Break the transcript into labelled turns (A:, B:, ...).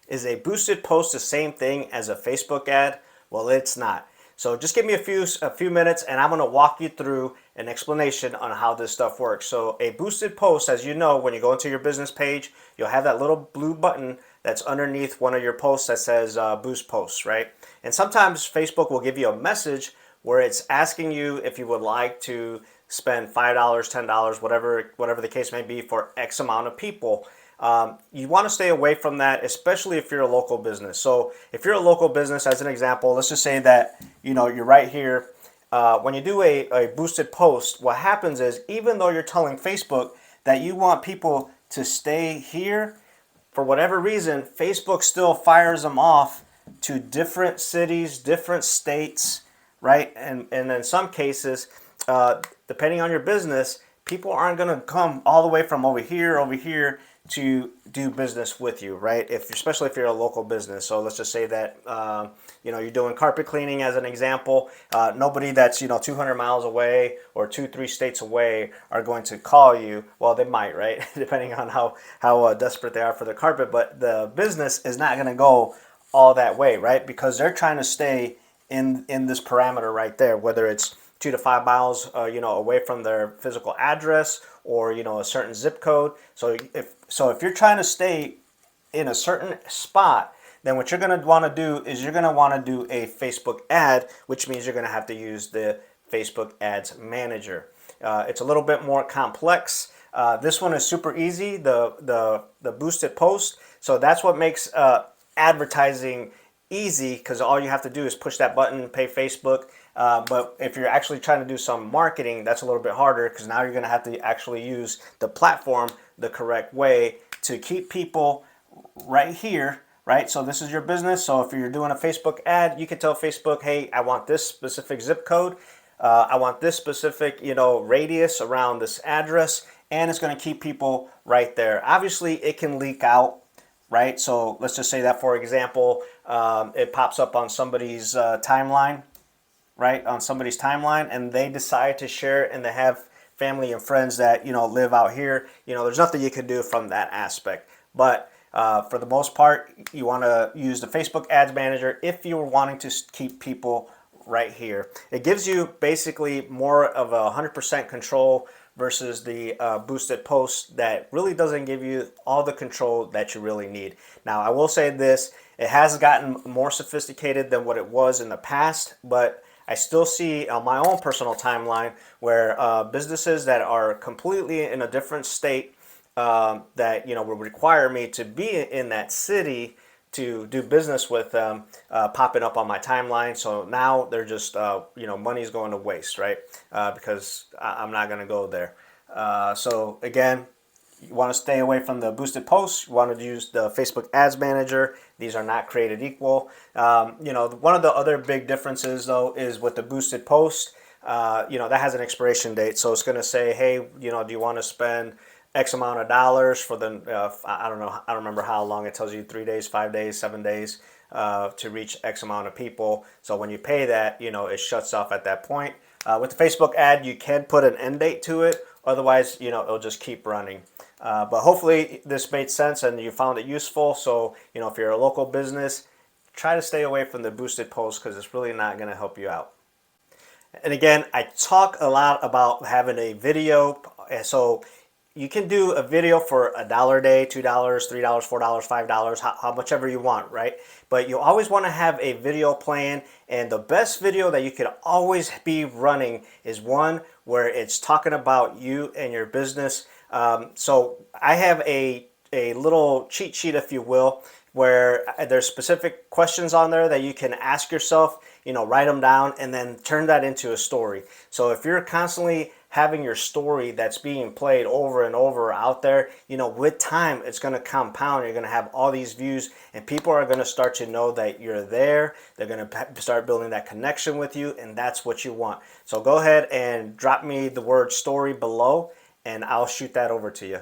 A: Is a boosted post the same thing as a Facebook ad? Well, it's not. So just give me a few minutes and I'm going to walk you through an explanation on how this stuff works. So a boosted post, as you know, when you go into your business page, you'll have that little blue button that's underneath one of your posts that says boost posts, right? And sometimes Facebook will give you a message where it's asking you if you would like to spend $5, $10, whatever the case may be, for X amount of people. You want to stay away from that, especially if you're a local business. So if you're a local business, as an example, let's just say that you're right here. When you do a boosted post, what happens is, even though you're telling Facebook that you want people to stay here, for whatever reason, Facebook still fires them off to different cities, different states, right? And in some cases, depending on your business, people aren't going to come all the way from over here to do business with you, right? Especially if you're a local business. So let's just say that you're doing carpet cleaning as an example. Nobody that's 200 miles away or 2-3 states away are going to call you. Well, they might, right? Depending on how desperate they are for the carpet. But the business is not going to go all that way, right? Because they're trying to stay in this parameter right there, whether it's 2 to 5 miles, away from their physical address, or a certain zip code. So if you're trying to stay in a certain spot, then what you're going to want to do is you're going to want to do a Facebook ad, which means you're going to have to use the Facebook Ads Manager. It's a little bit more complex. This one is super easy, the boosted post. So that's what makes advertising easy, because all you have to do is push that button, pay Facebook. But if you're actually trying to do some marketing, that's a little bit harder, because now you're going to have to actually use the platform the correct way to keep people right here, right? So this is your business. So if you're doing a Facebook ad, you can tell Facebook, hey, I want this specific zip code. I want this specific, radius around this address, and it's going to keep people right there. Obviously, it can leak out, right? So let's just say that, for example, it pops up on somebody's timeline, right? On somebody's timeline, and they decide to share it, and they have family and friends that live out here. There's nothing you can do from that aspect. But for the most part, you want to use the Facebook Ads Manager if you're wanting to keep people right here. It gives you basically more of a 100% control versus the boosted post that really doesn't give you all the control that you really need. Now, I will say this, it has gotten more sophisticated than what it was in the past, but I still see on my own personal timeline where businesses that are completely in a different state that would require me to be in that city to do business with them popping up on my timeline. So now they're just money's going to waste, right? Because I'm not going to go there. So again, you want to stay away from the boosted posts. You want to use the Facebook Ads Manager. These are not created equal. One of the other big differences, though, is with the boosted post. That has an expiration date. So it's going to say, hey, do you want to spend X amount of dollars for the, I don't know, I don't remember how long it tells you, 3 days, 5 days, 7 days to reach X amount of people. So when you pay that, it shuts off at that point. With the Facebook ad, you can put an end date to it. Otherwise, it'll just keep running. But hopefully this made sense and you found it useful. So, if you're a local business, try to stay away from the boosted posts, because it's really not going to help you out. And again, I talk a lot about having a video. So you can do a video for $1 a day, $2, $3, $4, $5, how much ever you want, right? But you always want to have a video plan, and the best video that you could always be running is one where it's talking about you and your business. So I have a little cheat sheet, if you will, where there's specific questions on there that you can ask yourself, write them down, and then turn that into a story. So if you're constantly having your story that's being played over and over out there, with time, it's going to compound. You're going to have all these views, and people are going to start to know that you're there. They're going to start building that connection with you, and that's what you want. So go ahead and drop me the word story below, and I'll shoot that over to you.